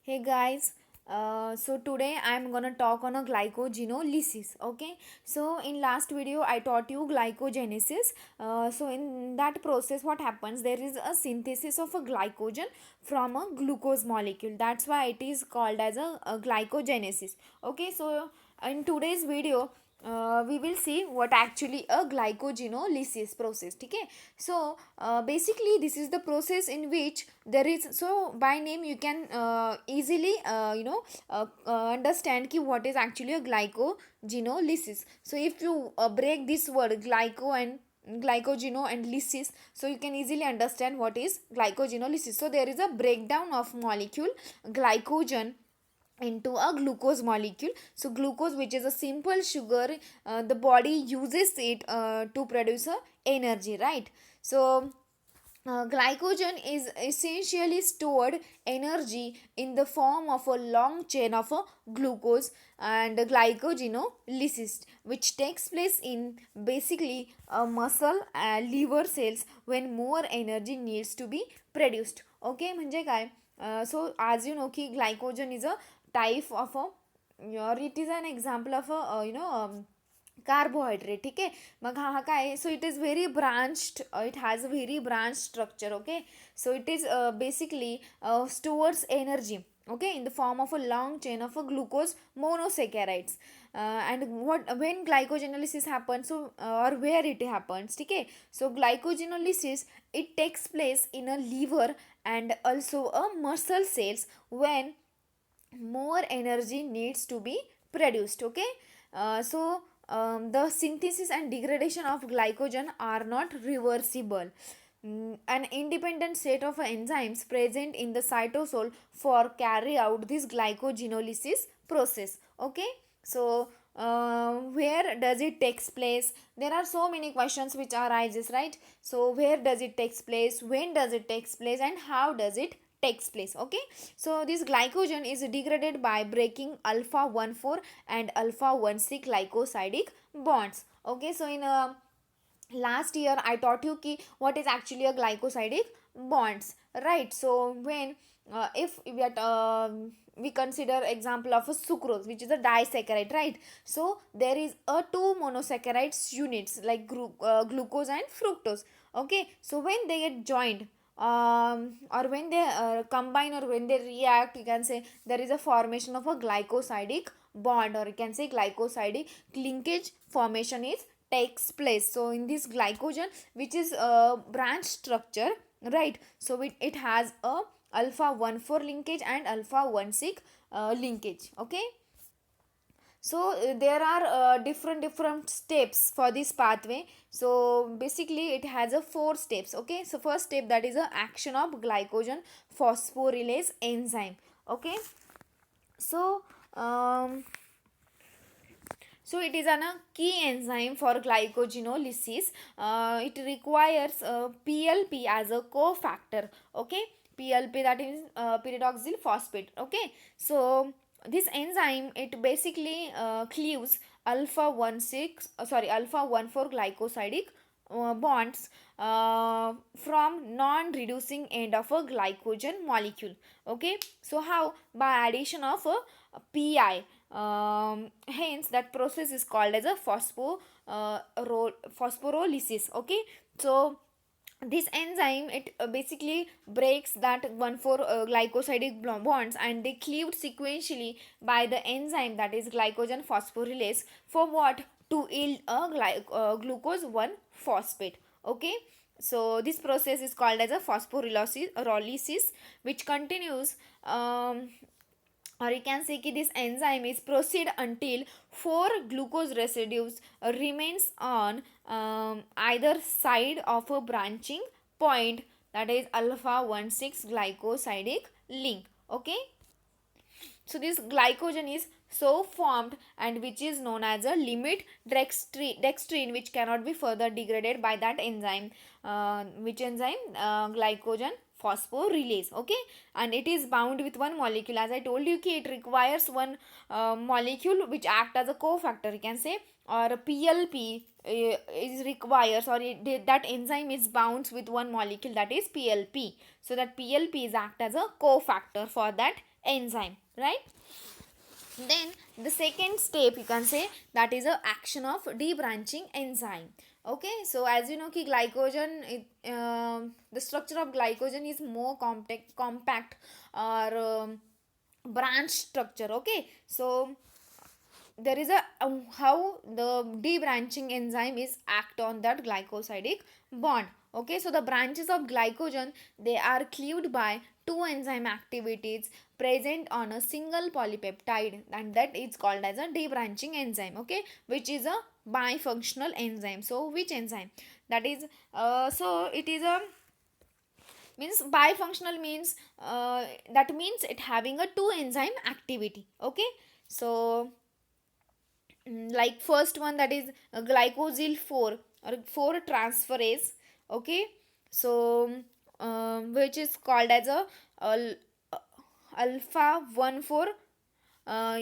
Hey guys, so today I'm gonna talk on a glycogenolysis. Okay, so in last video I taught you glycogenesis. So in that process, what happens? There is a synthesis of a glycogen from a glucose molecule. That's why it is called as a glycogenesis. Okay, so in today's video, we will see what actually a glycogenolysis process. Okay, so basically this is the process in which there is, so by name you can easily understand ki what is actually a glycogenolysis. So if you break this word glyco and glycogeno and lysis, so you can easily understand what is glycogenolysis. So there is a breakdown of molecule glycogen into a glucose molecule. So glucose, which is a simple sugar, the body uses it to produce energy, right? So glycogen is essentially stored energy in the form of a long chain of a glucose and glycogenolysis, which takes place in basically a muscle and liver cells when more energy needs to be produced. Okay, म्हणजे काय? So as you know की glycogen is a type of a, or it is an example of a carbohydrate. ठीक आहे. मग हा काय, so it is very branched, it has a very branch structure. Okay, so it is basically stores energy, okay, in the form of a long chain of a glucose monosaccharides. And what, when glycogenolysis happens, so or where it happens, okay, so glycogenolysis, it takes place in a liver and also a muscle cells when more energy needs to be produced. Okay, the synthesis and degradation of glycogen are not reversible. An independent set of enzymes present in the cytosol for carry out this glycogenolysis process. Okay, so where does it takes place? There are so many questions which arises, right? So where does it takes place, when does it takes place, and how does it takes place? Okay, so this glycogen is degraded by breaking alpha 1,4 and alpha 1,6 glycosidic bonds. Okay, so in last year I taught you ki what is actually a glycosidic bonds, right? So when if we are we consider example of a sucrose, which is a disaccharide, right? So there is a two monosaccharides units like glucose and fructose. Okay, so when they get joined, or when they combine, or when they react, you can say there is a formation of a glycosidic bond, or you can say glycosidic linkage formation is takes place. So in this glycogen, which is a branch structure, right? So it has a alpha 1,4 linkage and alpha 1,6 linkage. Okay, so there are different steps for this pathway. So basically it has a four steps. Okay, so first step, that is a action of glycogen phosphorylase enzyme. Okay, so so it is a key enzyme for glycogenolysis. It requires PLP as a cofactor. Okay, PLP, that is pyridoxal phosphate. Okay, so this enzyme, it basically cleaves alpha 1,6 sorry alpha 1,4 glycosidic bonds from non-reducing end of a glycogen molecule. Okay, so how? By addition of a pi. Hence that process is called as a phosphorylysis. Okay, so this enzyme, it basically breaks that 1,4 glycosidic bonds, and they cleaved sequentially by the enzyme, that is glycogen phosphorylase, for what? To yield a glucose 1 phosphate. Okay, so this process is called as a phosphorylysis, which continues, or you can say that this enzyme is proceed until 4 glucose residues remains on either side of a branching point, that is alpha 1,6 glycosidic link. Okay, so this glycogen is so formed, and which is known as a limit dextrine, which cannot be further degraded by that enzyme. Which enzyme? Glycogen phosphorylase. Okay, and it is bound with one molecule. As I told you, it requires one molecule which act as a cofactor, you can say, or PLP is requires, or that enzyme is bound with one molecule, that is PLP. So that PLP is act as a cofactor for that enzyme, right? Then the second step you can say, that is a action of debranching enzyme. Okay, so as you know ki glycogen the structure of glycogen is more compact or branch structure. Okay, so there is a how the debranching enzyme is act on that glycosidic bond. Okay, so the branches of glycogen, they are cleaved by two enzyme activities present on a single polypeptide, and that is called as a debranching enzyme. Okay, which is a bifunctional enzyme. So which enzyme that is, so it is a means bifunctional means that means it having a two enzyme activity. Okay, so like first one, that is glycosyl 4 or 4 transferase. Okay, so which is called as a al- alpha 1 4,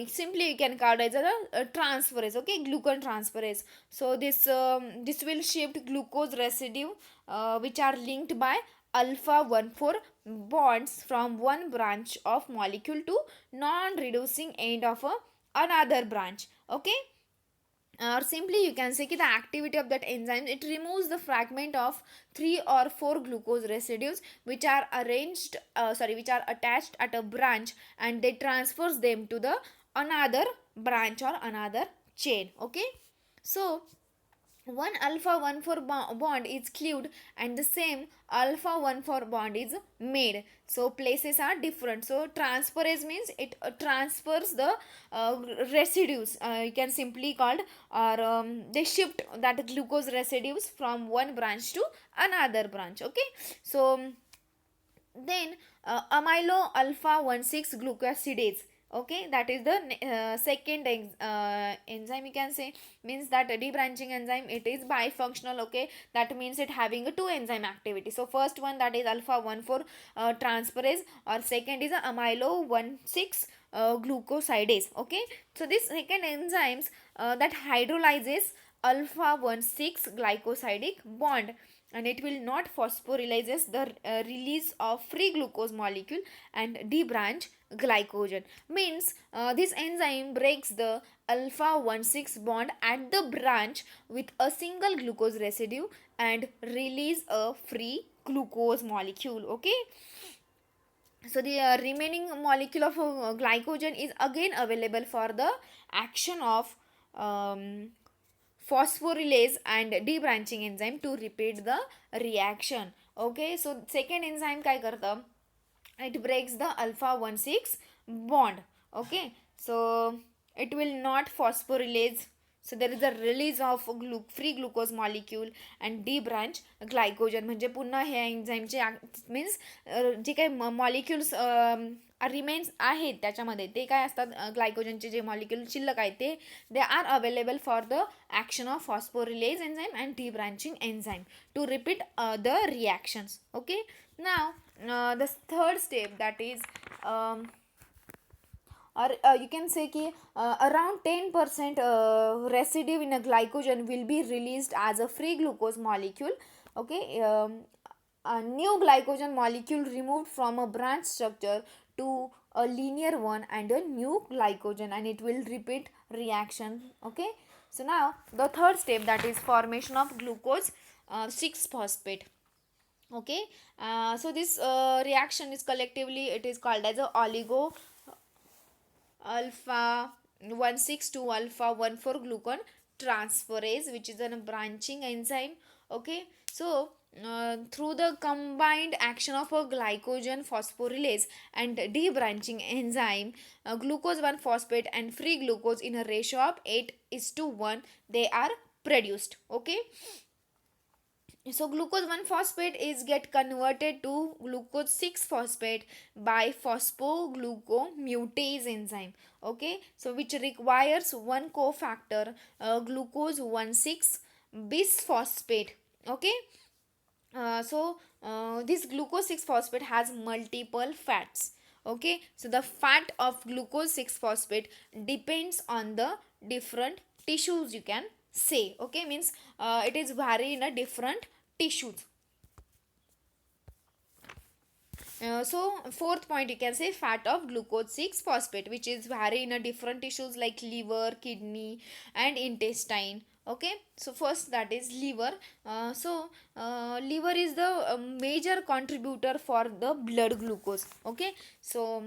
simply you can call it as a transferase. Okay, glucan transferase. So this will shift glucose residue which are linked by alpha 1 4 bonds from one branch of molecule to non reducing end of another branch. Okay, or simply you can say ki the activity of that enzyme, it removes the fragment of 3 or 4 glucose residues which are which are attached at a branch, and they transfers them to the another branch or another chain. Okay, so one alpha 1 4 bond is cleaved and the same alpha 1 4 bond is made. So places are different. So transferase means it transfers the uh, residues, you can simply called, or they shift that glucose residues from one branch to another branch. Okay, so then amylo alpha 1 6 glucosidase. Okay, that is the second enzyme you can say, means that debranching enzyme, it is bifunctional. Okay, that means it having a two enzyme activity. So first one, that is alpha 1 4 transferase, or second is a amylo 1 6 glucosidase. Okay, so this second enzymes that hydrolyzes alpha 1 6 glycosidic bond, and it will not phosphorylazes the release of free glucose molecule and debranch glycogen. Means this enzyme breaks the alpha 1 6 bond at the branch with a single glucose residue and release a free glucose molecule. Okay, so the remaining molecule of glycogen is again available for the action of phosphorylase and debranching enzyme to repeat the reaction. Okay, so second enzyme काय करतं, it breaks the alpha 1 6 bond. Okay, so it will not phosphorylase, so there is a release of free glucose molecule and debranch glycogen. म्हणजे पुन्हा हे एन्झाईमचे means जे काही molecules remains आहेत त्याच्यामध्ये, ते काय असतात, ग्लायकोजनचे जे मॉलिक्युल शिल्लक आहेत ते they are available for the action of phosphorylase enzyme and debranching enzyme to repeat the reactions. Okay, now the third step, that is or you can say ki around 10% residue in a glycogen will be released as a free glucose molecule. Okay, a new glycogen molecule removed from a branch structure to a linear one and a new glycogen, and it will repeat reaction. Okay, so now the third step, that is formation of glucose 6 phosphate. Okay, so this reaction is collectively, it is called as a oligo alpha 1 6 to alpha 1 4 glucan transferase, which is a branching enzyme. Okay, so through the combined action of a glycogen phosphorylase and debranching enzyme, glucose 1 phosphate and free glucose in a ratio of 8:1 they are produced. Okay, so glucose 1 phosphate is get converted to glucose 6 phosphate by phosphoglucomutase enzyme. Okay, so which requires one cofactor, glucose 1 6 bisphosphate. Okay, this glucose 6 phosphate has multiple fats. Okay, so the fat of glucose 6 phosphate depends on the different tissues, you can say. Okay, means it is vary in a different tissues. So fourth point, you can say fat of glucose 6 phosphate, which is vary in a different tissues like liver, kidney, and intestine. Okay, so first that is liver. Liver is the major contributor for the blood glucose. Okay, so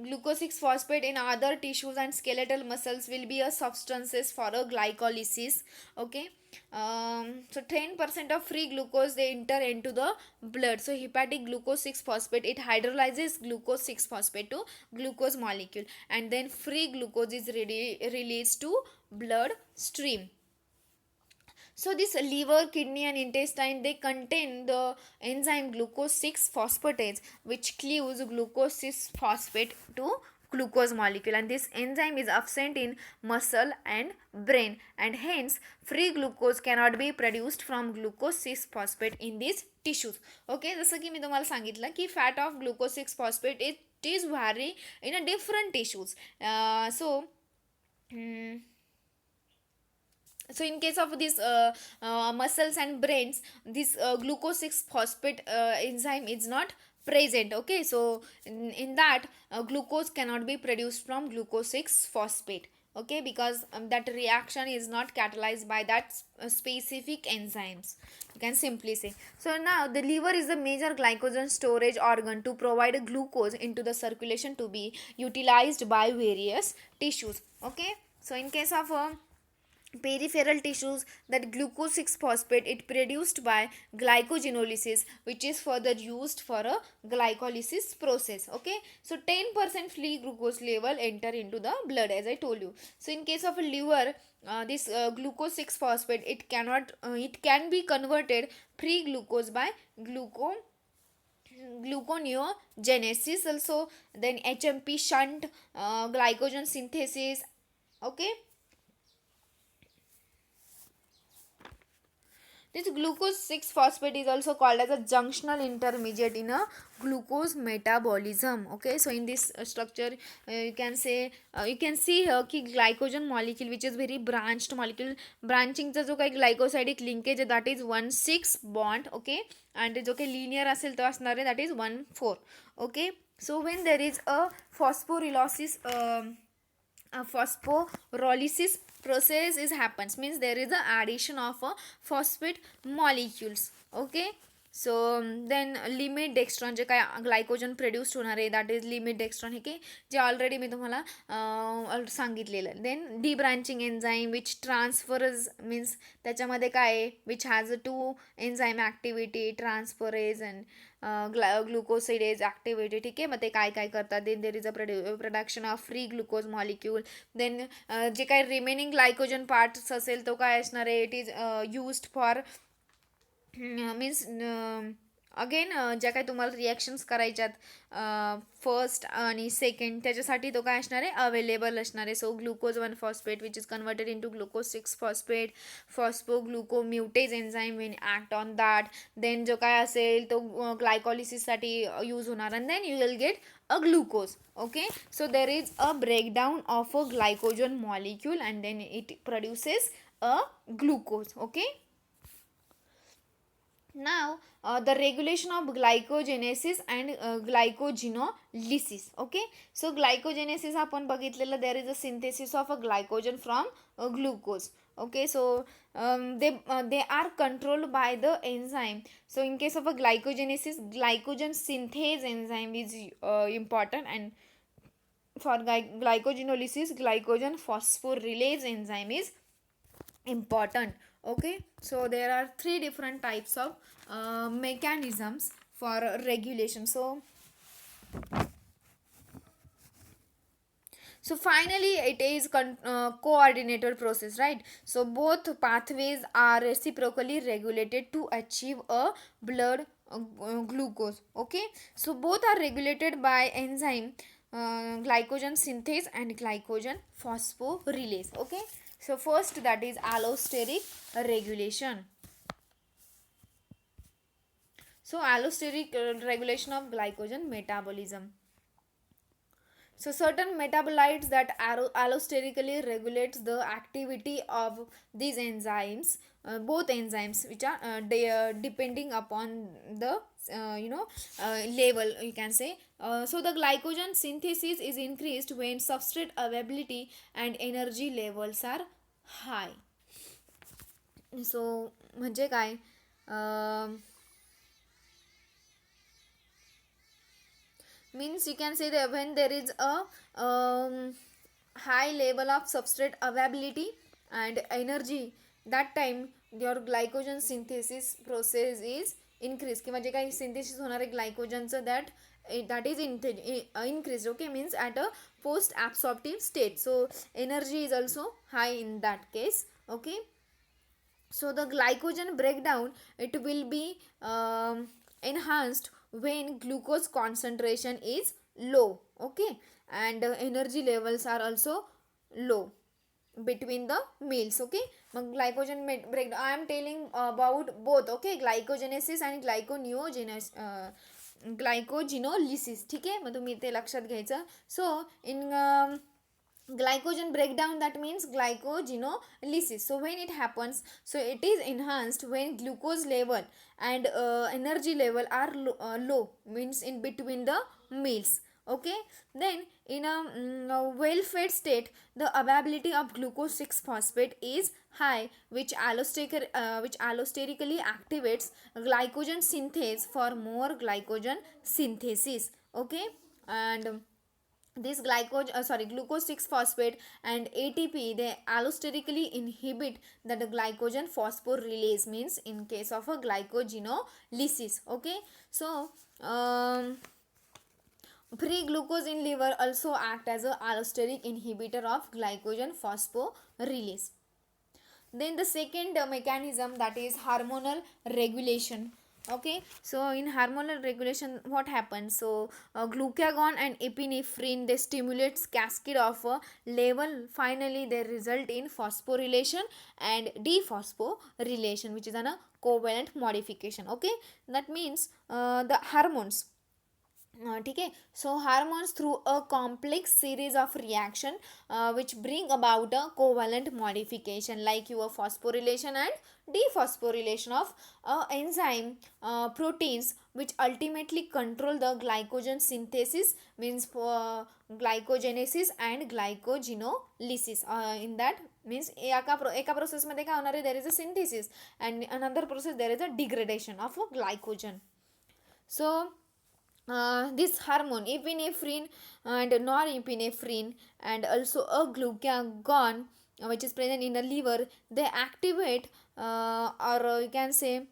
glucose 6 phosphate in other tissues and skeletal muscles will be a substances for a glycolysis. Okay, so 10% of free glucose they enter into the blood. So hepatic glucose 6 phosphate, it hydrolyzes glucose 6 phosphate to glucose molecule, and then free glucose is released to blood stream. So this liver, kidney and intestine, they contain the enzyme glucose 6 phosphatase, which cleaves glucose 6 phosphate to glucose molecule, and this enzyme is absent in muscle and brain, and hence free glucose cannot be produced from glucose 6 phosphate in these tissues. Okay, जसं की मी तुम्हाला सांगितलं की fat of glucose 6 phosphate it is vary in a different tissues. So in case of this muscles and brains, this glucose 6 phosphate enzyme is not present. Okay, so in that glucose cannot be produced from glucose 6 phosphate. Okay, because that reaction is not catalyzed by that specific enzymes, you can simply say. So now the liver is the major glycogen storage organ to provide glucose into the circulation to be utilized by various tissues. Okay, so in case of peripheral tissues, that glucose 6 phosphate it produced by glycogenolysis, which is further used for a glycolysis process. Okay, so 10% free glucose level enter into the blood, as I told you. So in case of a liver, this glucose 6 phosphate it can be converted free glucose by gluconeogenesis also, then HMP shunt glycogen synthesis. Okay, this glucose 6 phosphate is also called as a junctional intermediate in a glucose metabolism. Okay, so in this structure, you can see here ki glycogen molecule, which is very branched molecule. Branching चा जो काही glycosidic linkage that is 1,6 bond. Okay, and जो काही linear असेल तो असणार आहे that is 1,4. Okay, so when there is a phosphorylosis a phosphorylysis process is happens, means there is the addition of a phosphate molecules. Okay, so then limit dextron जे काय glycogen produced होणार आहे that is limit dextrin, हे की जे already मी तुम्हाला सांगितलेलं. Then debranching enzyme which transferase, means त्याच्यामध्ये काय आहे which has 2 enzyme activity, transferase and glucosidase activity. ठीक आहे, मग ते काय काय करतात. Then there is a production of free glucose molecule. Then जे काही रिमेनिंग ग्लायकोजन पार्ट्स असेल तो काय असणार आहे, it is used for means again ज्या काही तुम्हाला रिॲक्शन्स करायच्यात फर्स्ट आणि सेकंड, त्याच्यासाठी तो काय असणार आहे अवेलेबल असणार आहे. So glucose 1 phosphate which is converted into glucose 6 phosphate, phosphoglucomutase enzyme will act on that. Then जो काय असेल तो ग्लायकॉलिसिससाठी यूज होणार, and then you will get a glucose. Okay, so there is a breakdown of a glycogen molecule and then it produces a glucose. Okay, now the regulation of glycogenesis and glycogenolysis. Okay, so glycogenesis आपण बघितलेलं, there is a synthesis of a glycogen from glucose. Okay, so they are controlled by the enzyme. So in case of a glycogenesis, glycogen synthase enzyme is important, and for glycogenolysis, glycogen phosphorylase enzyme is important. Okay, so there are 3 different types of mechanisms for regulation. So finally it is coordinated process, right? So both pathways are reciprocally regulated to achieve a blood glucose. Okay, so both are regulated by enzyme glycogen synthase and glycogen phosphorylase. Okay, so first that is allosteric regulation. So allosteric regulation of glycogen metabolism. So certain metabolites that allosterically regulates the activity of these enzymes, both enzymes which are depending upon the level, you can say. So the glycogen synthesis is increased when substrate availability and energy levels are high. So म्हणजे काय, means you can say that when there is a high level of substrate availability and energy, that time your glycogen synthesis process is increased, किंवा जे काही synthesis होणार आहे ग्लायकोजनचं that is increased. Okay, means at a post absorptive state, so energy is also high in that case. Okay, so the glycogen breakdown, it will be enhanced when glucose concentration is low. Okay, and energy levels are also low between the meals. Okay, mug glycogen breakdown I am telling about both. Okay, glycogenesis and glycogenolysis. ठीक आहे, मग तुम्ही ते लक्षात घ्यायचं. सो इन glycogen breakdown, that means glycogenolysis. So when it happens, so it is enhanced when glucose level and energy level are low, means in between the meals. Okay, then in a well-fed state, the availability of glucose 6 phosphate is high, which allosterically activates glycogen synthase for more glycogen synthesis. Okay, and this glucose 6 phosphate and ATP, they allosterically inhibit the glycogen phosphorylase, means in case of a glycogenolysis. Okay, so free glucose in liver also act as a allosteric inhibitor of glycogen phosphorylase. Then the second mechanism, that is hormonal regulation. Okay, so in hormonal regulation what happens, so glucagon and epinephrine, they stimulates cascade of a level, finally they result in phosphorylation and dephosphorylation, which is a covalent modification. Okay, that means the hormones, ठीक है, so hormones through a complex series of reaction which bring about a covalent modification like your phosphorylation and dephosphorylation of enzyme proteins, which ultimately control the glycogen synthesis, means for glycogenesis and glycogenolysis. In that means एका प्रोसेसमध्ये काय होणार आहे, there is a synthesis, and another process there is a degradation of glycogen. So this hormone epinephrine and norepinephrine and also a glucagon, which is present in the liver, they activate or you can say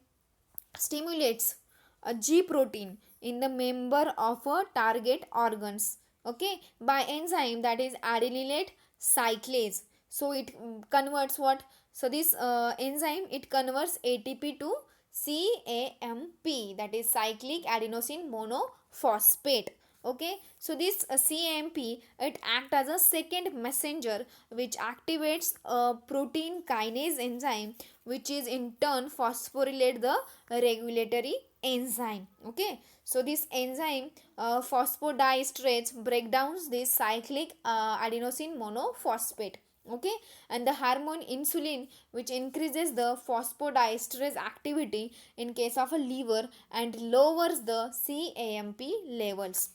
stimulates a G protein in the member of a target organs. Okay, by enzyme that is adenylate cyclase. So it converts what, so this enzyme, it converts ATP to CAMP, that is cyclic adenosine monophosphate. Okay, so this CAMP, it acts as a second messenger which activates a protein kinase enzyme, which is in turn phosphorylate the regulatory enzyme. Okay, so this enzyme phosphodiesterase breakdowns this cyclic adenosine monophosphate. Okay, and the hormone insulin, which increases the phosphodiesterase activity in case of a liver and lowers the CAMP levels.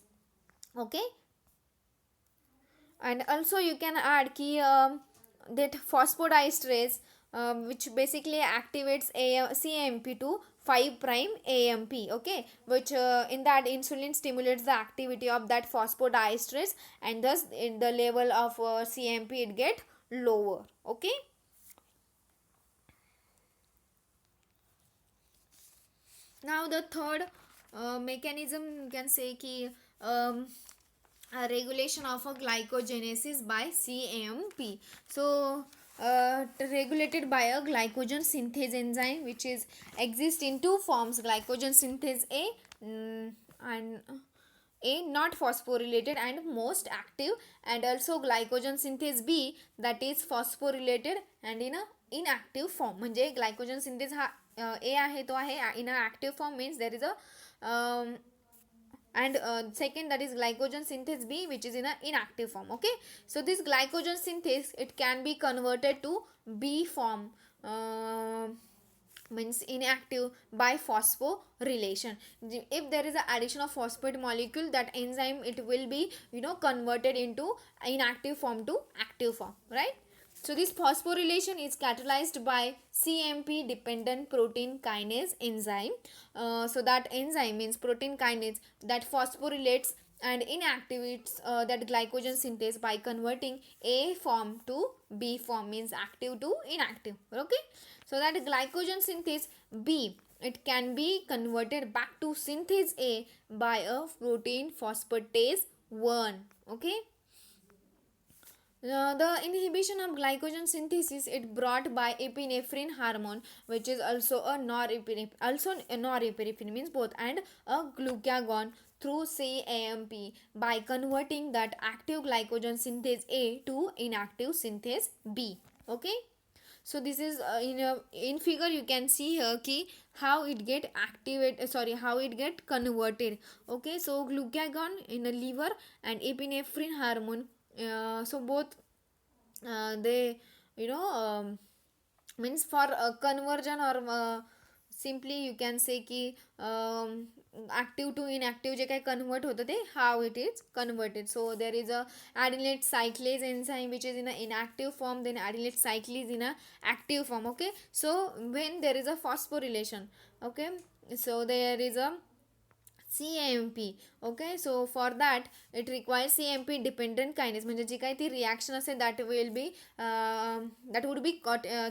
Okay, and also you can add key that phosphodiesterase which basically activates CAMP to 5 prime AMP. Okay, which in that insulin stimulates the activity of that phosphodiesterase, and thus in the level of CAMP it get lower. Okay, now the third mechanism, you can say ki a regulation of a glycogenesis by CAMP. So regulated by a glycogen synthase enzyme, which is exist in two forms, glycogen synthase A and not phosphorylated and most active, and also glycogen synthase B, that is phosphorylated and in a inactive form. म्हणजे glycogen synthase हा A आहे तो आहे in a active form, means there is a and second, that is glycogen synthase B, which is in a inactive form. Okay, so this glycogen synthase, it can be converted to B form, uh, means inactive, by phosphorylation. If there is a addition of phosphate molecule, that enzyme, it will be, converted into inactive form to active form, right? So this phosphorylation is catalyzed by CMP dependent protein kinase enzyme. So that enzyme means protein kinase that phosphorylates and inactivates that glycogen synthase by converting A form to B form, means active to inactive. Okay, so that glycogen synthase B, it can be converted back to synthase A by a protein phosphatase 1. Okay, the inhibition of glycogen synthesis, it brought by epinephrine hormone, which is also a norepinephrine, means both, and a glucagon through CAMP by converting that active glycogen synthase A to inactive synthase B. Okay, so this is in figure you can see here ki how it get activated, sorry, how it get converted. Okay, so glucagon in the liver and epinephrine hormone, so both they, means for conversion, or simply you can say ki active to inactive जे काही convert होतं ते how it is converted. So there is a adenylate cyclase enzyme which is in a inactive form, then adenylate cyclase in a active form. Okay, so when there is a phosphorylation, okay, so there is a CAMP. Okay, so for that it requires CAMP dependent kinase, म्हणजे जी काही ती reaction असेल that would be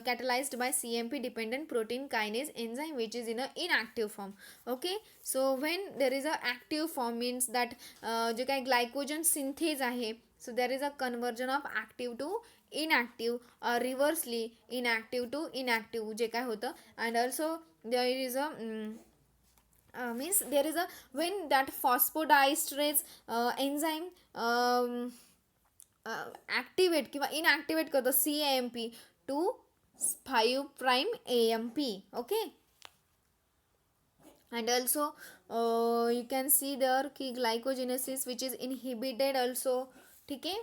catalyzed by CMP dependent protein kinase enzyme, which is in a inactive form. Okay, so when there is a active form, means that जे काही glycogen synthase आहे, so there is a conversion of active to inactive, or reversely inactive to inactive जे काय होतं. And also there is a means there is a, when that phosphodiesterase enzyme activate किंवा inactivate करतो CAMP to 5 prime AMP. Okay, and also you can see there की glycogenesis which is inhibited also. ठीक आहे,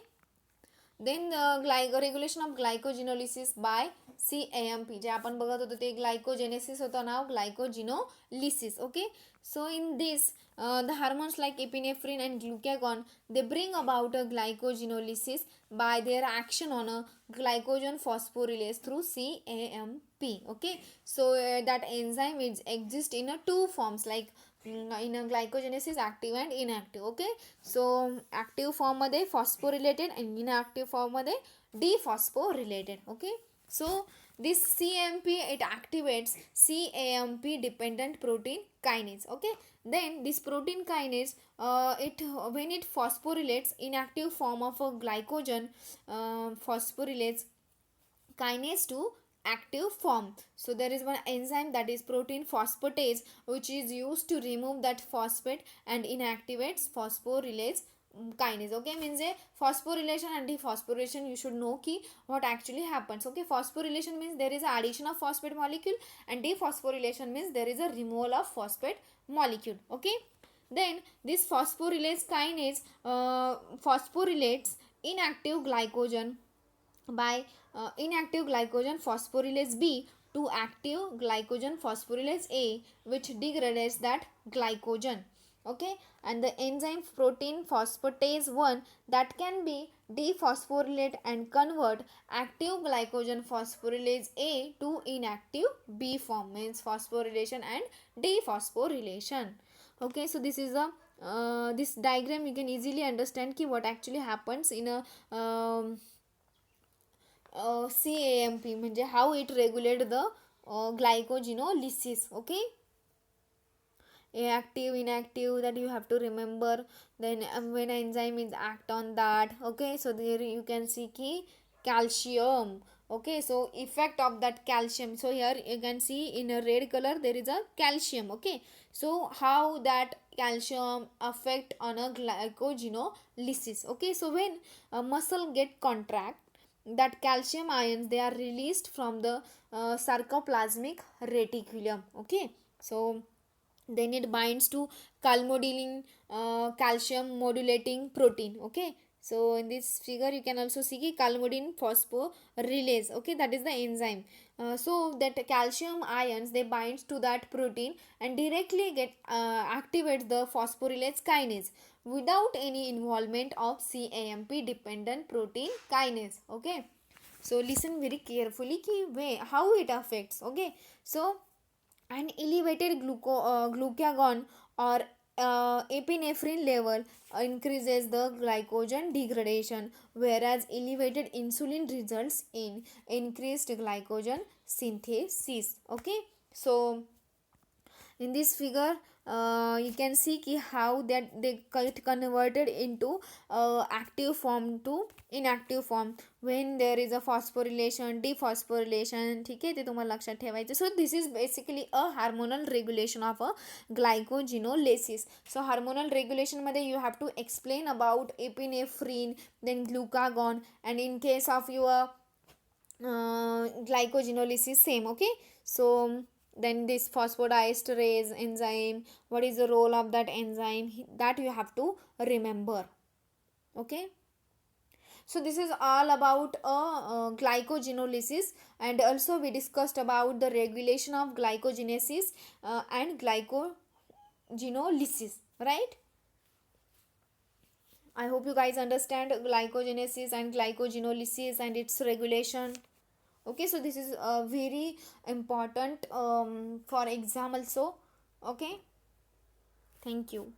then regulation of glycogenolysis by CAMP, जे आपण बघत होतो ते ग्लायकोजेनेसिस होतं नाव glycogenolysis. Okay, so in this the hormones like epinephrine and glucagon, they bring about a glycogenolysis by their action on a glycogen phosphorylase through CAMP. Okay, so that enzyme is exist in a two forms, like in a glycogenesis active and inactive. Okay, so active form मध्ये phosphorylated and inactive form मध्ये dephosphorylated. Okay, so this CMP, it activates CAMP dependent protein kinase. Okay, then this protein kinase, it when it phosphorylates inactive form of a glycogen, phosphorylates kinase to active form. So there is one enzyme, that is protein phosphatase, which is used to remove that phosphate and inactivates phosphorylase kinase. Okay, means a phosphorylation and dephosphorylation, you should know ki what actually happens. Okay, phosphorylation means there is a addition of phosphate molecule, and dephosphorylation means there is a removal of phosphate molecule. Okay, then this phosphorylase kinase phosphorylates inactive glycogen by inactive glycogen phosphorylase B to active glycogen phosphorylase A, which degrades that glycogen. Okay, and the enzyme protein phosphatase 1, that can be dephosphorylate and convert active glycogen phosphorylase A to inactive B form, means phosphorylation and dephosphorylation. Okay, so this is a this diagram you can easily understand ki what actually happens in a CAMP, म्हणजे how it regulate the glycogenolysis. Okay, active inactive, that you have to remember. Then when enzyme is act on that. Okay, so there you can see ki calcium. Okay, so effect of that calcium, so here you can see in a red color there is a calcium. Okay, so how that calcium affect on a glycogenolysis. Okay, so when a muscle get contract, that calcium ions, they are released from the sarcoplasmic reticulum. Okay, so then it binds to calmodulin, calcium modulating protein. Okay, so in this figure you can also see calmodulin phosphorylase. Okay, that is the enzyme. So that calcium ions, they binds to that protein and directly get activates the phosphorylase kinase without any involvement of CAMP dependent protein kinase. Okay, so listen very carefully ki way how it affects. Okay, so an elevated glucagon or epinephrine level increases the glycogen degradation, whereas elevated insulin results in increased glycogen synthesis. Okay, so in this figure you can see ki how that they get converted into active form to inactive form when there is a phosphorylation dephosphorylation. ठीक आहे, ते तुम्हाला लक्षात ठेवायचं. So this is basically a hormonal regulation of a glycogenolysis. So hormonal रेग्युलेशनमध्ये you have to explain about epinephrine, then glucagon, and in case of your glycogenolysis same. Okay, so then this phosphodiesterase enzyme, what is the role of that enzyme, that you have to remember. Okay, so this is all about glycogenolysis, and also we discussed about the regulation of glycogenesis and glycogenolysis, right? I hope you guys understand glycogenesis and glycogenolysis and its regulation. Okay, so this is very important for exam also. Okay, thank you.